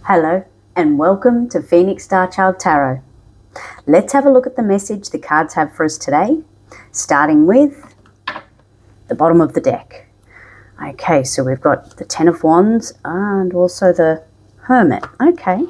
Hello and welcome to Phoenix Star Child Tarot. Let's have a look at the message the cards have for us today, starting with the bottom of the deck. Okay, so we've got the Ten of Wands and also the Hermit. Okay,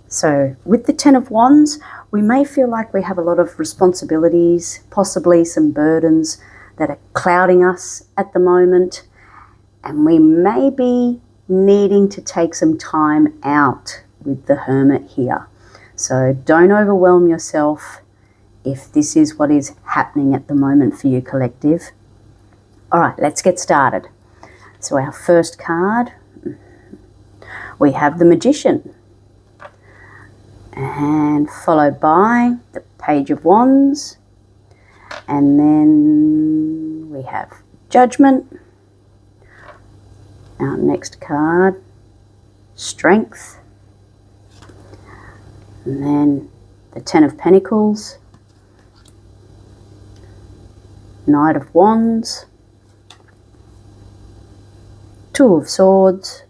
so with the Ten of Wands, we may feel like we have a lot of responsibilities, possibly some burdens that are clouding us at the moment, and we may be needing to take some time out with the Hermit here. So don't overwhelm yourself if this is what is happening at the moment for you, collective. All right, let's get started. So our first card, we have the Magician, and followed by the Page of Wands, and then we have Judgment. Our next card, Strength, and then the Ten of Pentacles, Knight of Wands, Two of Swords,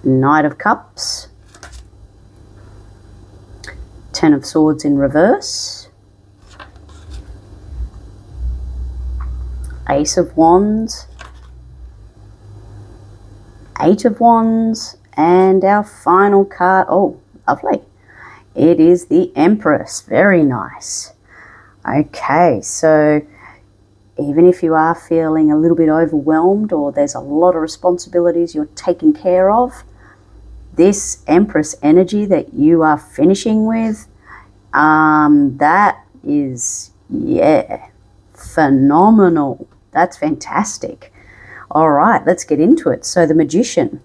Knight of Cups, Ten of Swords in reverse, Ace of Wands, Eight of Wands, and our final card, oh, lovely, it is the Empress. Very nice. Okay, so even if you are feeling a little bit overwhelmed or there's a lot of responsibilities you're taking care of, this Empress energy that you are finishing with, that is, yeah, phenomenal. That's fantastic. All right, let's get into it. So the Magician,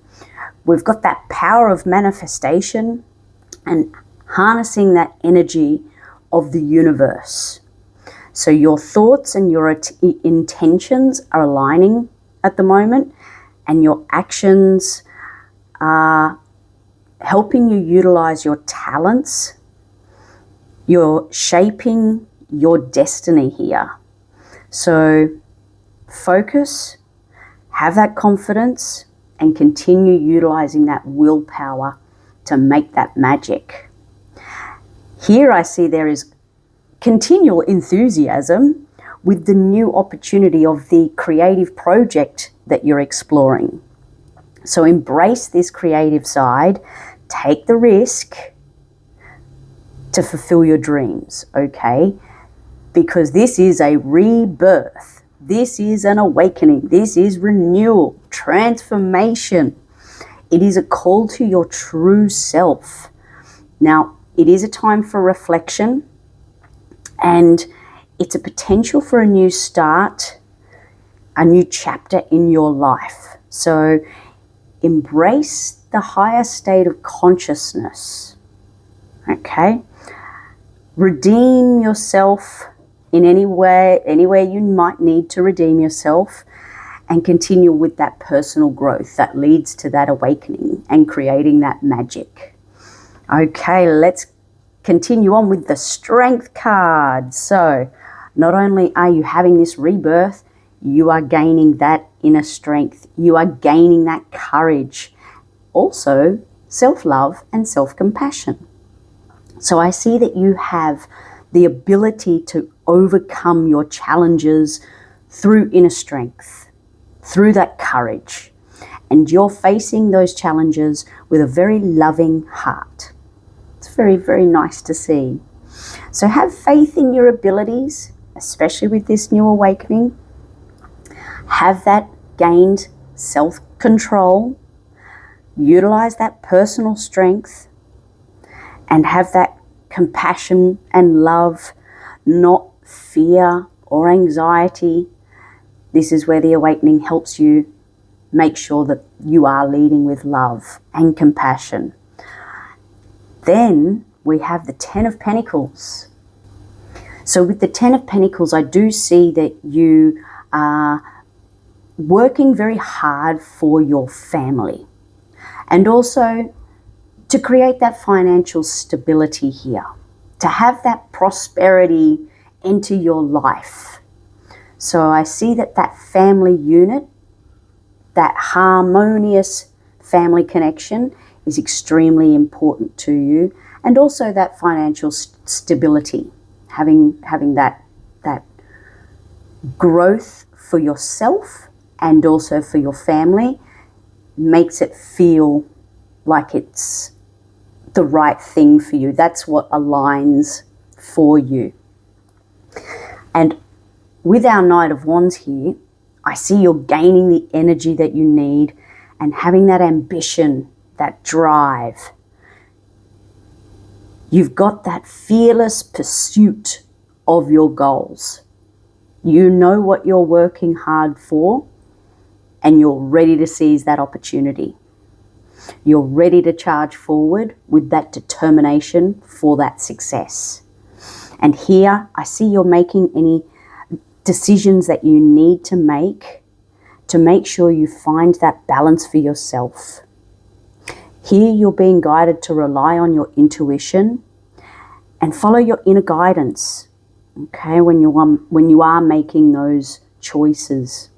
we've got that power of manifestation and harnessing that energy of the universe. So your thoughts and your intentions are aligning at the moment, and your actions are helping you utilize your talents. You're shaping your destiny here. So focus, have that confidence, and continue utilizing that willpower to make that magic. Here I see there is continual enthusiasm with the new opportunity of the creative project that you're exploring. So embrace this creative side, take the risk to fulfill your dreams, okay? Because this is a rebirth. This is an awakening. This is renewal, transformation. It is a call to your true self. Now, it is a time for reflection, and it's a potential for a new start, a new chapter in your life. So embrace the higher state of consciousness, okay? Redeem yourself in anywhere you might need to redeem yourself, and continue with that personal growth that leads to that awakening and creating that magic. Okay, let's continue on with the Strength card. So not only are you having this rebirth, you are gaining that inner strength. You are gaining that courage. Also, self-love and self-compassion. So I see that you have the ability to overcome your challenges through inner strength, through that courage. And you're facing those challenges with a very loving heart. It's very, very nice to see. So have faith in your abilities, especially with this new awakening. Have that gained self-control. Utilize that personal strength and have that compassion and love, not fear or anxiety. This is where the awakening helps you make sure that you are leading with love and compassion. Then we have the Ten of Pentacles. So with the Ten of Pentacles, I do see that you are working very hard for your family, and also to create that financial stability here, to have that prosperity into your life. So I see that family unit that harmonious family connection is extremely important to you, and also that financial stability, having that growth for yourself and also for your family makes it feel like it's the right thing for you. That's what aligns for you. And with our Knight of Wands here, I see you're gaining the energy that you need and having that ambition, that drive. You've got that fearless pursuit of your goals. You know what you're working hard for, and you're ready to seize that opportunity. You're ready to charge forward with that determination for that success. And here I see you're making any decisions that you need to make sure you find that balance for yourself. Here you're being guided to rely on your intuition and follow your inner guidance, okay, when you are making those choices.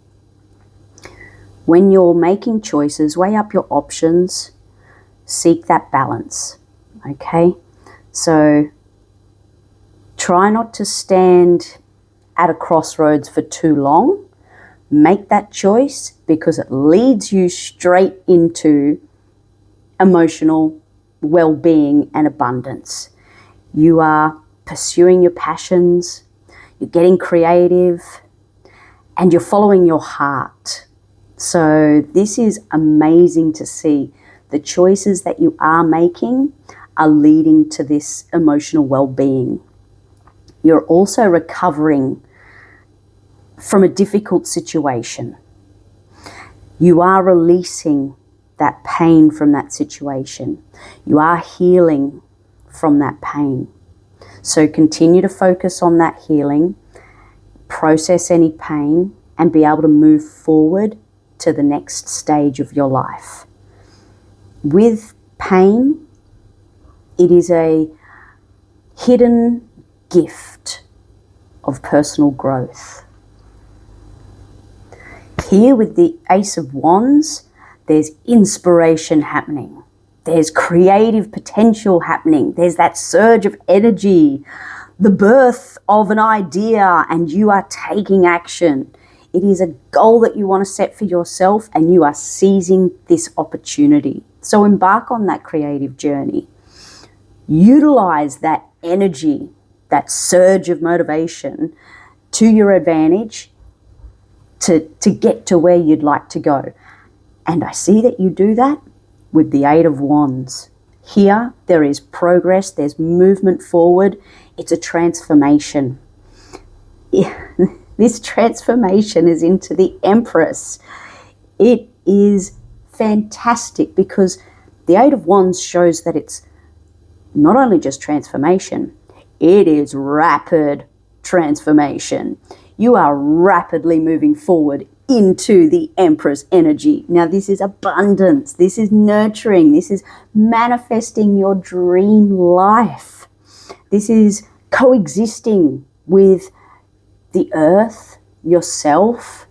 When you're making choices, weigh up your options, seek that balance, okay? So try not to stand at a crossroads for too long. Make that choice because it leads you straight into emotional well-being and abundance. You are pursuing your passions, you're getting creative, and you're following your heart. So this is amazing to see. The choices that you are making are leading to this emotional well-being. You're also recovering from a difficult situation. You are releasing that pain from that situation. You are healing from that pain. So continue to focus on that healing, process any pain, and be able to move forward to the next stage of your life. With pain, it is a hidden gift of personal growth. Here with the Ace of Wands, there's inspiration happening. There's creative potential happening. There's that surge of energy, the birth of an idea, and you are taking action. It is a goal that you want to set for yourself, and you are seizing this opportunity. So embark on that creative journey. Utilize that energy, that surge of motivation to your advantage to get to where you'd like to go. And I see that you do that with the Eight of Wands. Here, there is progress, there's movement forward. It's a transformation. This transformation is into the Empress. It is fantastic because the Eight of Wands shows that it's not only just transformation, it is rapid transformation. You are rapidly moving forward into the Empress energy. Now, this is abundance. This is nurturing. This is manifesting your dream life. This is coexisting with the earth, yourself,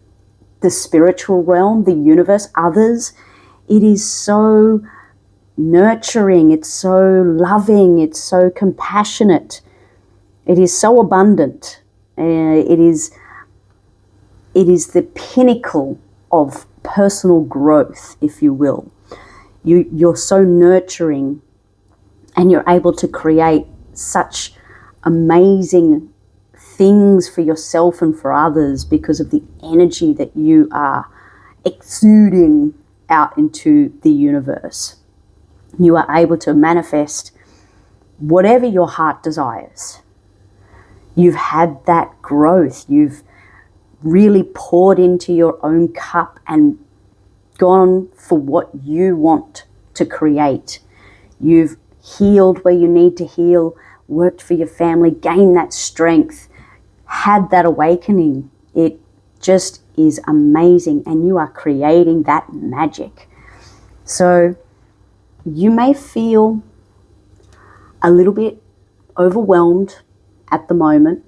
the spiritual realm, the universe, others. It is so nurturing. It's so loving. It's so compassionate. It is so abundant. It is the pinnacle of personal growth, if you will. You're so nurturing, and you're able to create such amazing things for yourself and for others because of the energy that you are exuding out into the universe. You are able to manifest whatever your heart desires. You've had that growth. You've really poured into your own cup and gone for what you want to create. You've healed where you need to heal, worked for your family, gained that strength, had that awakening. It just is amazing, and you are creating that magic. So you may feel a little bit overwhelmed at the moment.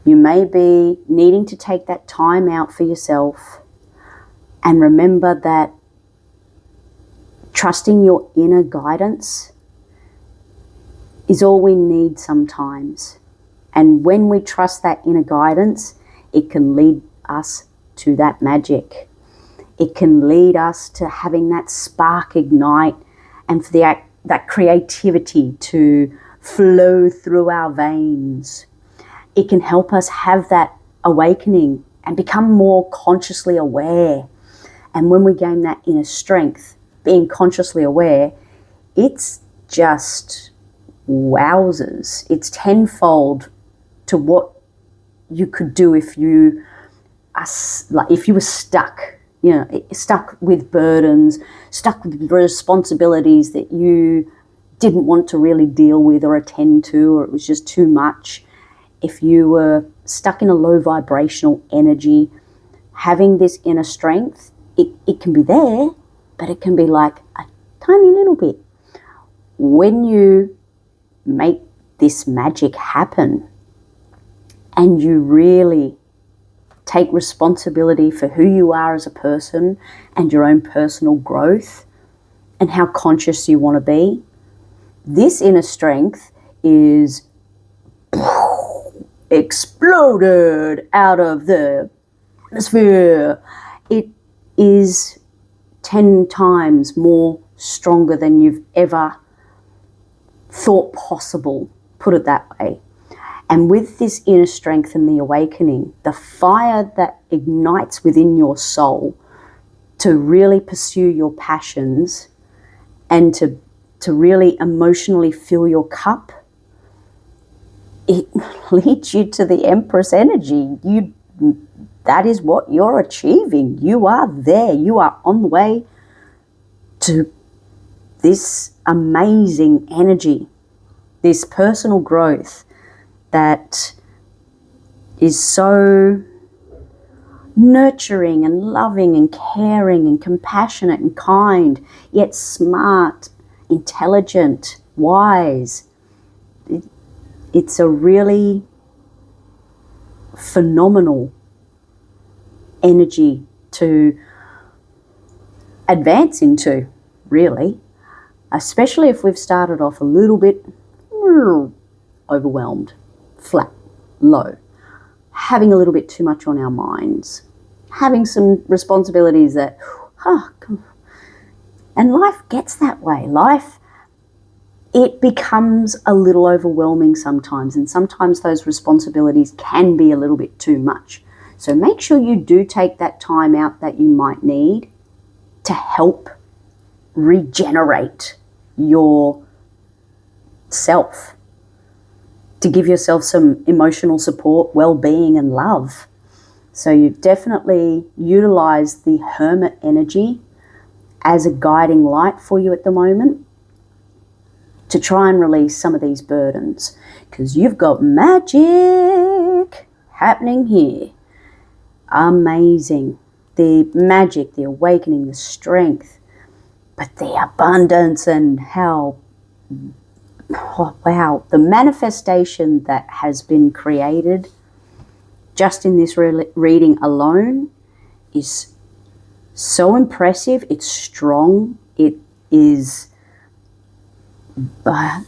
You may be needing to take that time out for yourself, And remember that trusting your inner guidance is all we need sometimes. And when we trust that inner guidance, it can lead us to that magic. It can lead us to having that spark ignite and for that creativity to flow through our veins. It can help us have that awakening and become more consciously aware. And when we gain that inner strength, being consciously aware, it's just wowzers. It's tenfold to what you could do if you were stuck, stuck with burdens, stuck with responsibilities that you didn't want to really deal with or attend to, or it was just too much. If you were stuck in a low vibrational energy, having this inner strength, it can be there, but it can be like a tiny little bit. When you make this magic happen and you really take responsibility for who you are as a person and your own personal growth and how conscious you want to be, this inner strength is exploded out of the atmosphere. It is 10 times more stronger than you've ever thought possible, put it that way. And with this inner strength and the awakening, the fire that ignites within your soul to really pursue your passions and to really emotionally fill your cup, it leads you to the Empress energy. That is what you're achieving. You are there. You are on the way to this amazing energy, this personal growth that is so nurturing and loving and caring and compassionate and kind, yet smart, intelligent, wise. It's a really phenomenal energy to advance into, really, especially if we've started off a little bit overwhelmed, flat, low, having a little bit too much on our minds, having some responsibilities that, and life gets that way. Life, it becomes a little overwhelming sometimes, and sometimes those responsibilities can be a little bit too much. So make sure you do take that time out that you might need to help regenerate your self, to give yourself some emotional support, well-being and love. So you've definitely utilized the hermit energy as a guiding light for you at the moment to try and release some of these burdens, because you've got magic happening here. Amazing. The magic, the awakening, the strength, but the abundance and how, wow, the manifestation that has been created just in this reading alone is so impressive. It's strong. It is, I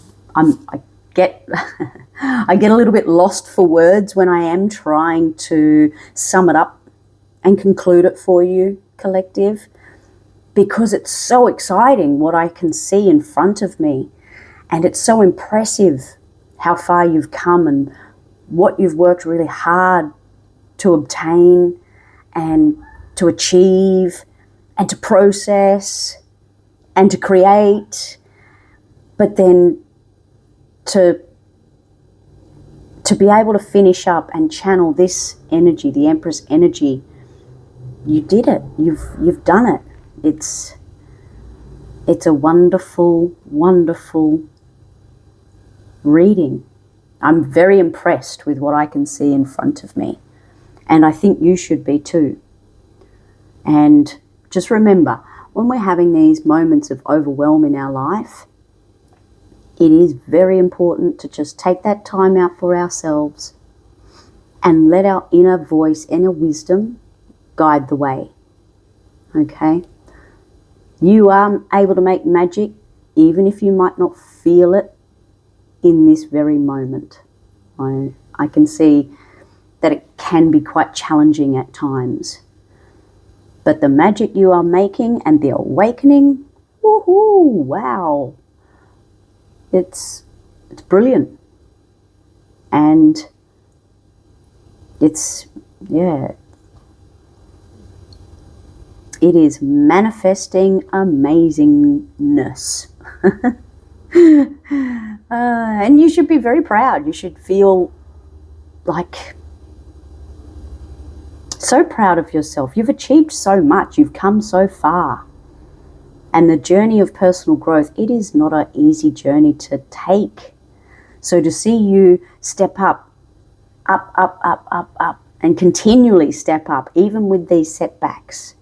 get I get a little bit lost for words when I am trying to sum it up and conclude it for you, collective, because it's so exciting what I can see in front of me, and it's so impressive how far you've come and what you've worked really hard to obtain and to achieve and to process and to create, but then to be able to finish up and channel this energy, the Empress energy. You did it. You've done it. It's a wonderful, wonderful reading. I'm very impressed with what I can see in front of me, and I think you should be too. And just remember, when we're having these moments of overwhelm in our life, it is very important to just take that time out for ourselves and let our inner voice, inner wisdom guide the way. Okay? You are able to make magic even if you might not feel it in this very moment. I can see that it can be quite challenging at times. But the magic you are making and the awakening, woohoo, wow. It's brilliant. And it's, yeah, it is manifesting amazingness. And you should be very proud. You should feel like so proud of yourself. You've achieved so much. You've come so far. And the journey of personal growth, it is not an easy journey to take. So to see you step up, and continually step up, even with these setbacks,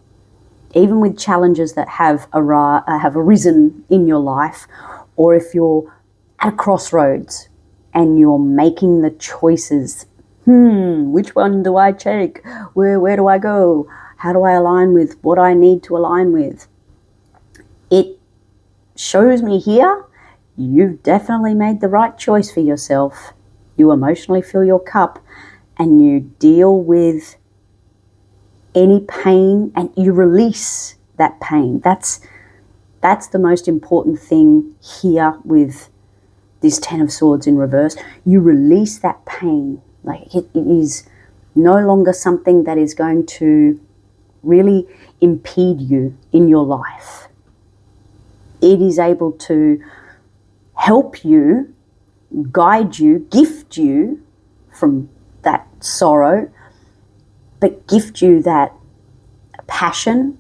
even with challenges that have arisen in your life, or if you're at a crossroads and you're making the choices, which one do I take? Where do I go? How do I align with what I need to align with? It shows me here you've definitely made the right choice for yourself. You emotionally fill your cup and you deal with any pain and you release that pain. That's the most important thing here with this Ten of Swords in reverse. You release that pain. Like it is no longer something that is going to really impede you in your life. It is able to help you, guide you, gift you from that sorrow, but gift you that passion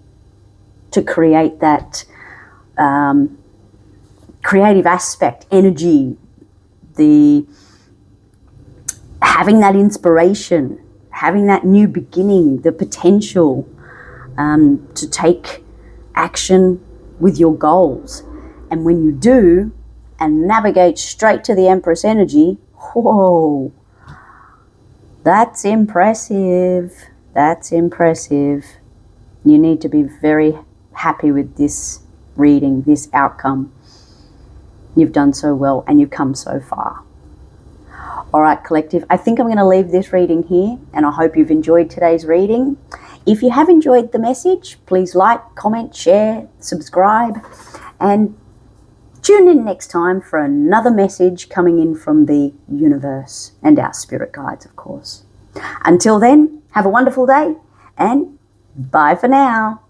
to create that creative aspect, energy, the having that inspiration, having that new beginning, the potential to take action with your goals. And when you do and navigate straight to the Empress energy, whoa, that's impressive. That's impressive. You need to be very happy with this reading, this outcome. You've done so well and you've come so far. All right, collective, I think I'm going to leave this reading here, and I hope you've enjoyed today's reading. If you have enjoyed the message, please like, comment, share, subscribe, and tune in next time for another message coming in from the universe and our spirit guides, of course. Until then, have a wonderful day and bye for now.